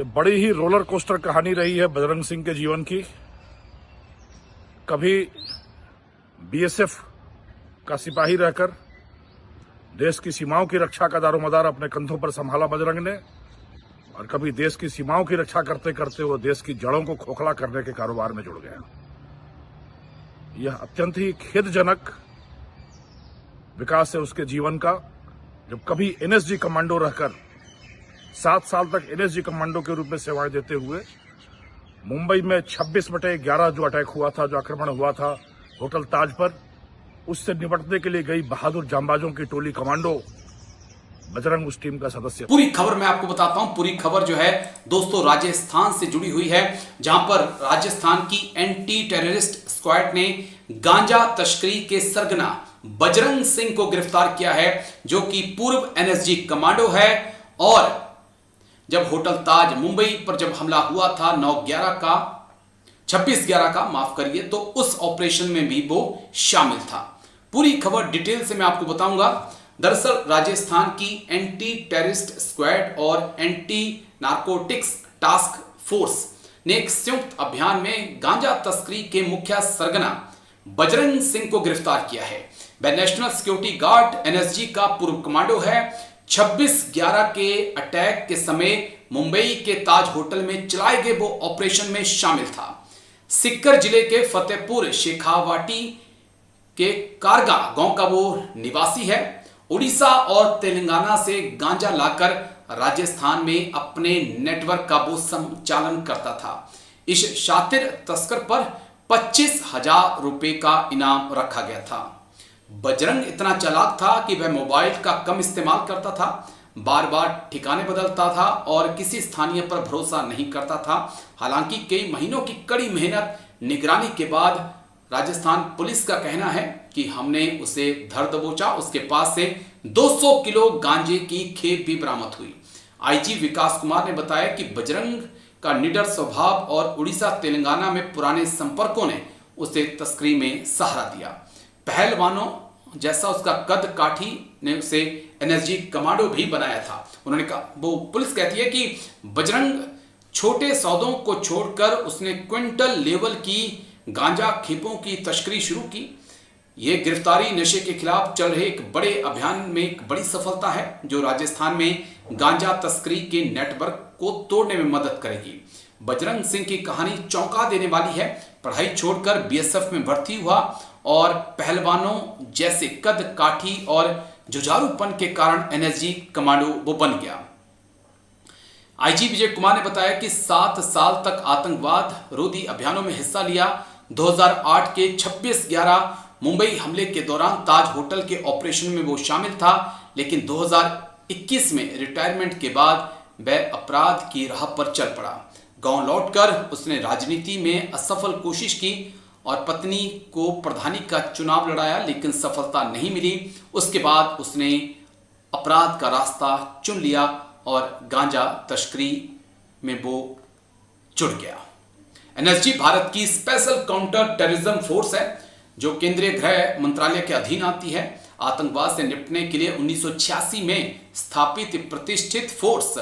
ये बड़ी ही roller coaster कहानी रही है बजरंग सिंह के जीवन की। कभी बीएसएफ का सिपाही रहकर देश की सीमाओं की रक्षा का दारोमदार अपने कंधों पर संभाला बजरंग ने, और कभी देश की सीमाओं की रक्षा करते करते वो देश की जड़ों को खोखला करने के कारोबार में जुड़ गया। यह अत्यंत ही खेदजनक विकास है उसके जीवन का, जब कभी एनएसजी कमांडो रहकर 7 साल तक एनएसजी कमांडो के रूप में सेवाएं देते हुए मुंबई में 26/11 जो अटैक हुआ था, जो आक्रमण हुआ था होटल ताज पर, उससे निपटने के लिए गई बहादुर जांबाजों की टोली कमांडो बजरंग उस टीम का सदस्य। पूरी खबर मैं आपको बताता हूं। पूरी खबर जो है दोस्तों राजस्थान से जुड़ी हुई है, जहां पर राजस्थान की एंटी टेररिस्ट स्क्वाड ने गांजा तस्करी के सरगना बजरंग सिंह को गिरफ्तार किया है, जो कि पूर्व एनएसजी कमांडो है। और जब होटल ताज मुंबई पर जब हमला हुआ था 26/11 का माफ करिए, तो उस ऑपरेशन में भी वो शामिल था। पूरी खबर डिटेल से मैं आपको बताऊंगा। दरअसल राजस्थान की एंटी टेररिस्ट स्क्वाड और एंटी नार्कोटिक्स टास्क फोर्स ने एक संयुक्त अभियान में गांजा तस्करी के मुख्य सरगना बजरंग सिंह को गिरफ्तार किया है। वह नेशनल सिक्योरिटी गार्ड एनएसजी का पूर्व कमांडो है। 26/11 के अटैक के समय मुंबई के ताज होटल में चलाए गए वो ऑपरेशन में शामिल था। सिक्कर जिले के फतेहपुर शेखावाटी के कारगा गांव का वो निवासी है। उड़ीसा और तेलंगाना से गांजा लाकर राजस्थान में अपने नेटवर्क का वो संचालन करता था। इस शातिर तस्कर पर 25,000 रुपए का इनाम रखा गया था। बजरंग इतना चालाक था कि वह मोबाइल का कम इस्तेमाल करता था, बार बार ठिकाने बदलता था और किसी स्थानीय पर भरोसा नहीं करता था। हालांकि कई महीनों की कड़ी मेहनत निगरानी के बाद राजस्थान पुलिस का कहना है कि हमने उसे धर दबोचा। उसके पास से 200 किलो गांजे की खेप भी बरामद हुई। आईजी विकास कुमार ने बताया कि बजरंग का निडर स्वभाव और उड़ीसा तेलंगाना में पुराने संपर्कों ने उसे तस्करी में सहारा दिया। पहलवानों जैसा उसका कद काठी ने उसे एनएसजी कमांडो भी बनाया था। उन्होंने कहा, वो पुलिस कहती है कि बजरंग छोटे सौदों को छोड़कर उसने क्विंटल लेवल की गांजा खेपों की तस्करी शुरू की। यह गिरफ्तारी नशे के खिलाफ चल रहे एक बड़े अभियान में एक बड़ी सफलता है, जो राजस्थान में गांजा तस्करी के नेटवर्क को तोड़ने में मदद करेगी। बजरंग सिंह की कहानी चौंका देने वाली है। पढ़ाई छोड़कर बीएसएफ में भर्ती हुआ और पहलवानों जैसे कद काठी और जुझारूपन के कारण एनएसजी कमांडो वो बन गया। आईजी विजय कुमार ने बताया कि 7 साल तक आतंकवाद रोधी अभियानों में हिस्सा लिया। 2008 के 26/11 मुंबई हमले के दौरान ताज होटल के ऑपरेशन में वो शामिल था, लेकिन 2021 में रिटायरमेंट के बाद वह अपराध की राह पर चल पड़ा। गांव लौटकर उसने राजनीति में असफल कोशिश की और पत्नी को प्रधानी का चुनाव लड़ाया, लेकिन सफलता नहीं मिली। उसके बाद उसने अपराध का रास्ता चुन लिया और गांजा तस्करी में वो जुड़ गया। एनएसजी भारत की स्पेशल काउंटर टेररिज्म फोर्स है, जो केंद्रीय गृह मंत्रालय के अधीन आती है। आतंकवाद से निपटने के लिए 1986 में स्थापित प्रतिष्ठित फोर्स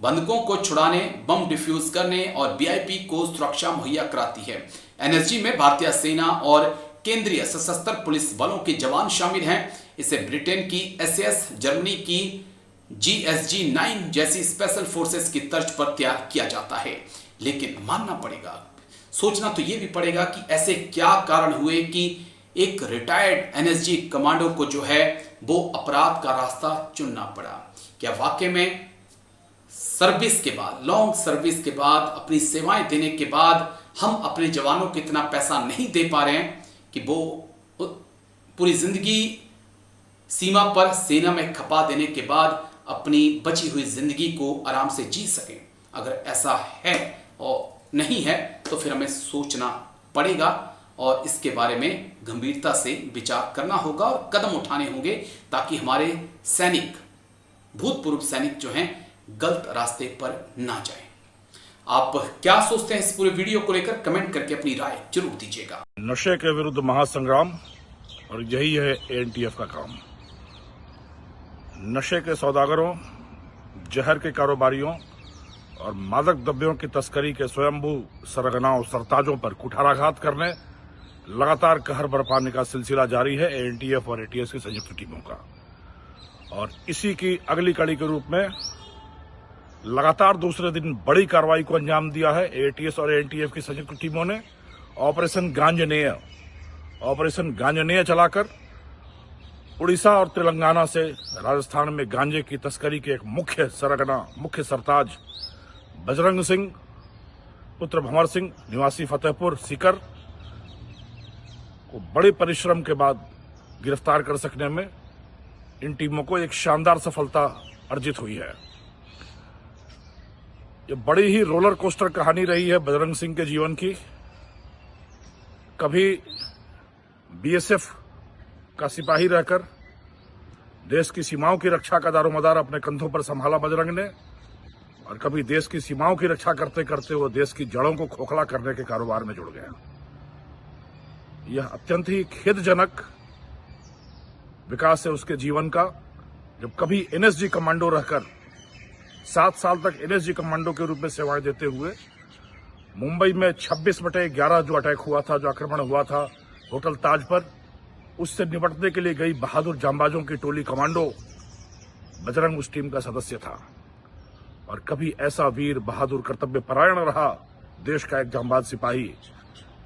बंधकों को छुड़ाने, बम डिफ्यूज करने और वीआईपी को सुरक्षा मुहैया कराती है। एनएसजी में भारतीय सेना और केंद्रीय सशस्त्र पुलिस बलों के जवान शामिल हैं। इसे ब्रिटेन की एसएस, जर्मनी की जीएसजी 9 जैसी स्पेशल फोर्सेस की तर्ज पर तैयार किया जाता है। लेकिन मानना पड़ेगा, सोचना तो यह भी पड़ेगा कि ऐसे क्या कारण हुए कि एक रिटायर्ड एनएसजी कमांडो को जो है वो अपराध का रास्ता चुनना पड़ा। क्या वाकई में सर्विस के बाद, लॉन्ग सर्विस के बाद, अपनी सेवाएं देने के बाद हम अपने जवानों को इतना पैसा नहीं दे पा रहे हैं कि वो पूरी जिंदगी सीमा पर सेना में खपा देने के बाद अपनी बची हुई जिंदगी को आराम से जी सकें? अगर ऐसा है और नहीं है तो फिर हमें सोचना पड़ेगा और इसके बारे में गंभीरता से विचार करना होगा और कदम उठाने होंगे, ताकि हमारे सैनिक, भूतपूर्व सैनिक जो हैं, गलत रास्ते पर ना जाएं। आप क्या सोचते हैं इस पूरे वीडियो को लेकर? कमेंट करके अपनी राय जरूर दीजिएगा। नशे के विरुद्ध महासंग्राम, और यही है एनटीएफ का काम। नशे के सौदागरों, जहर के कारोबारियों और मादक द्रव्यों की तस्करी के स्वयंभू सरगना और सरताजों पर कुठाराघात करने लगातार कहर बरपाने का सिलसिला जारी है एएनटीएफ और एटीएस की संयुक्त टीमों का। और इसी की अगली कड़ी के रूप में लगातार दूसरे दिन बड़ी कार्रवाई को अंजाम दिया है एटीएस और एएनटीएफ की संयुक्त टीमों ने। ऑपरेशन गांजनेय चलाकर उड़ीसा और तेलंगाना से राजस्थान में गांजे की तस्करी के एक मुख्य सरताज बजरंग सिंह पुत्र भंवर सिंह निवासी फतेहपुर सीकर को बड़े परिश्रम के बाद गिरफ्तार कर सकने में इन टीमों को एक शानदार सफलता अर्जित हुई है। ये बड़ी ही रोलर कोस्टर कहानी रही है बजरंग सिंह के जीवन की। कभी बीएसएफ का सिपाही रहकर देश की सीमाओं की रक्षा का दारोमदार अपने कंधों पर संभाला बजरंग ने, और कभी देश की सीमाओं की रक्षा करते करते वो देश की जड़ों को खोखला करने के कारोबार में जुड़ गया। यह अत्यंत ही खेदजनक विकास है उसके जीवन का, जब कभी एनएसजी कमांडो रहकर 7 साल तक एनएसजी कमांडो के रूप में सेवाएं देते हुए मुंबई में 26/11 जो अटैक हुआ था, जो आक्रमण हुआ था होटल ताज पर, उससे निपटने के लिए गई बहादुर जांबाजों की टोली कमांडो बजरंग उस टीम का सदस्य था। और कभी ऐसा वीर बहादुर कर्तव्य परायण रहा देश का एक जांबाज सिपाही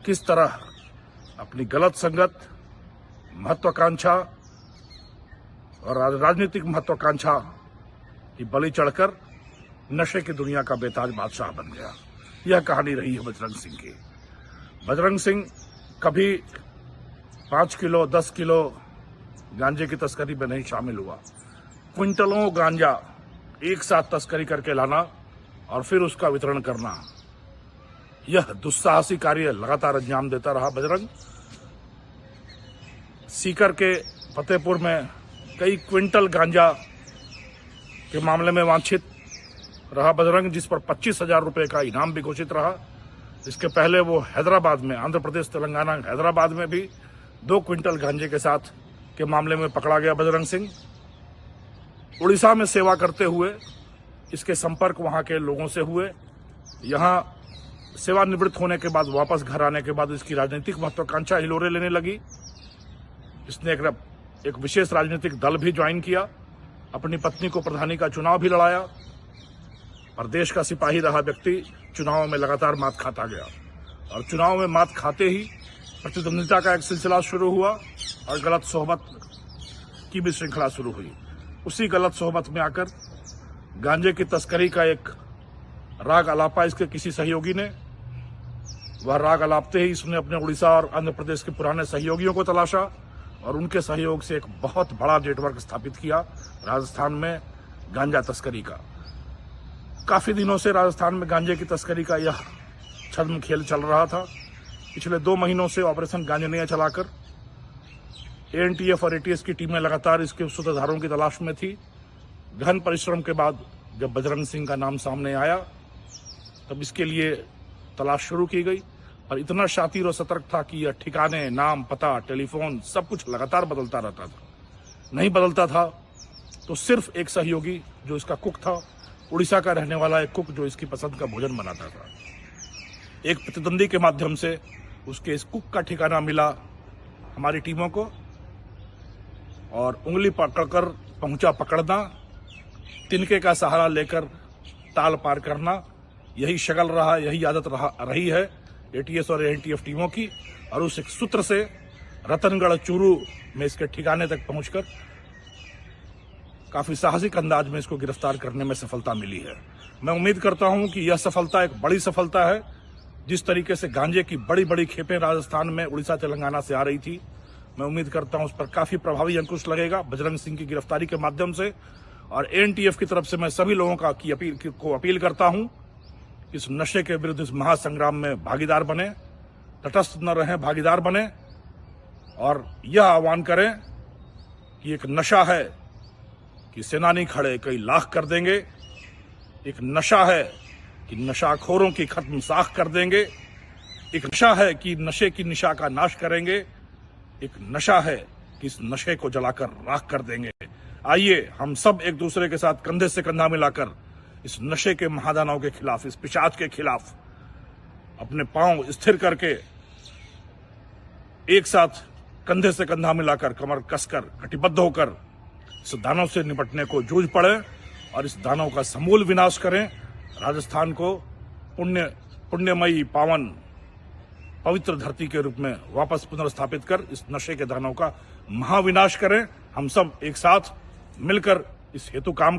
किस तरह अपनी गलत संगत, महत्वाकांक्षा और राजनीतिक महत्वाकांक्षा की बलि चढ़कर नशे की दुनिया का बेताज बादशाह बन गया। यह कहानी रही है बजरंग सिंह की। बजरंग सिंह कभी 5 किलो 10 किलो गांजे की तस्करी में नहीं शामिल हुआ। क्विंटलों गांजा एक साथ तस्करी करके लाना और फिर उसका वितरण करना, यह दुस्साहसी कार्य लगातार अंजाम देता रहा बजरंग। सीकर के फतेहपुर में कई क्विंटल गांजा के मामले में वांछित रहा बजरंग, जिस पर 25,000 रुपए का इनाम भी घोषित रहा। इसके पहले वो हैदराबाद में, आंध्र प्रदेश तेलंगाना हैदराबाद में भी 2 क्विंटल गांजे के साथ के मामले में पकड़ा गया बजरंग सिंह। उड़ीसा में सेवा करते हुए इसके संपर्क वहां के लोगों से हुए। यहां सेवानिवृत्त होने के बाद वापस घर आने के बाद इसकी राजनीतिक महत्वाकांक्षा हिलोरे लेने लगी। इसने एक विशेष राजनीतिक दल भी ज्वाइन किया, अपनी पत्नी को प्रधानी का चुनाव भी लड़ाया। पर देश का सिपाही रहा व्यक्ति चुनाव में लगातार मात खाता गया, और चुनाव में मात खाते ही प्रतिद्वंदिता का एक सिलसिला शुरू हुआ और गलत सोहबत की भी श्रृंखला शुरू हुई। उसी गलत सोहबत में आकर गांजे की तस्करी का एक राग अलापा इसके किसी सहयोगी ने। वह राग अलापते ही इसने अपने उड़ीसा और आंध्र प्रदेश के पुराने सहयोगियों को तलाशा और उनके सहयोग से एक बहुत बड़ा नेटवर्क स्थापित किया राजस्थान में गांजा तस्करी का। काफी दिनों से राजस्थान में गांजे की तस्करी का यह छद्म खेल चल रहा था। पिछले 2 महीनों से ऑपरेशन गांजनेय चलाकर एएनटीएफ और एटीएस की टीमें लगातार इसके सूत्रधारों की तलाश में थी। गहन परिश्रम के बाद जब बजरंग सिंह का नाम सामने आया तब इसके लिए तलाश शुरू की गई, और इतना शातिर और सतर्क था कि यह ठिकाने, नाम, पता, टेलीफोन सब कुछ लगातार बदलता रहता था। नहीं बदलता था तो सिर्फ एक सहयोगी जो इसका कुक था, उड़ीसा का रहने वाला एक कुक जो इसकी पसंद का भोजन बनाता था, एक प्रतिद्वंदी के माध्यम से उसके इस कुक का ठिकाना मिला हमारी टीमों को, और उंगली पकड़कर पहुंचा पकड़ना, तिनके का सहारा लेकर ताल पार करना, यही शगल रहा, यही आदत रही है एटीएस और एएनटीएफ टीमों की। और उस एक सूत्र से रतनगढ़ चूरू में इसके ठिकाने तक पहुंचकर काफी साहसिक अंदाज में इसको गिरफ्तार करने में सफलता मिली है। मैं उम्मीद करता हूं कि यह सफलता एक बड़ी सफलता है। जिस तरीके से गांजे की बड़ी बड़ी खेपें राजस्थान में उड़ीसा तेलंगाना से आ रही थी, मैं उम्मीद करता हूं उस पर काफी प्रभावी अंकुश लगेगा बजरंग सिंह की गिरफ्तारी के माध्यम से। और एएनटीएफ की तरफ से मैं सभी लोगों को अपील करता हूं, इस नशे के विरुद्ध इस महासंग्राम में भागीदार बने, तटस्थ न रहें, भागीदार बने, और यह आह्वान करें कि एक नशा है कि सेनानी खड़े कई लाख कर देंगे, एक नशा है कि नशाखोरों की खत्म साख कर देंगे, एक नशा है कि नशे की निशा का नाश करेंगे, एक नशा है कि इस नशे को जलाकर राख कर देंगे। आइए हम सब एक दूसरे के साथ कंधे से कंधा मिलाकर इस नशे के महादानव के खिलाफ, इस पिशाच के खिलाफ अपने पांव स्थिर करके एक साथ कंधे से कंधा मिलाकर, कमर कसकर, कटिबद्ध होकर इस दानव से निपटने को जूझ पड़े और इस दानव का समूल विनाश करें। राजस्थान को पुण्यमयी, पावन, पवित्र धरती के रूप में वापस पुनर्स्थापित कर इस नशे के दानव का महाविनाश करें। हम सब एक साथ मिलकर इस हेतु काम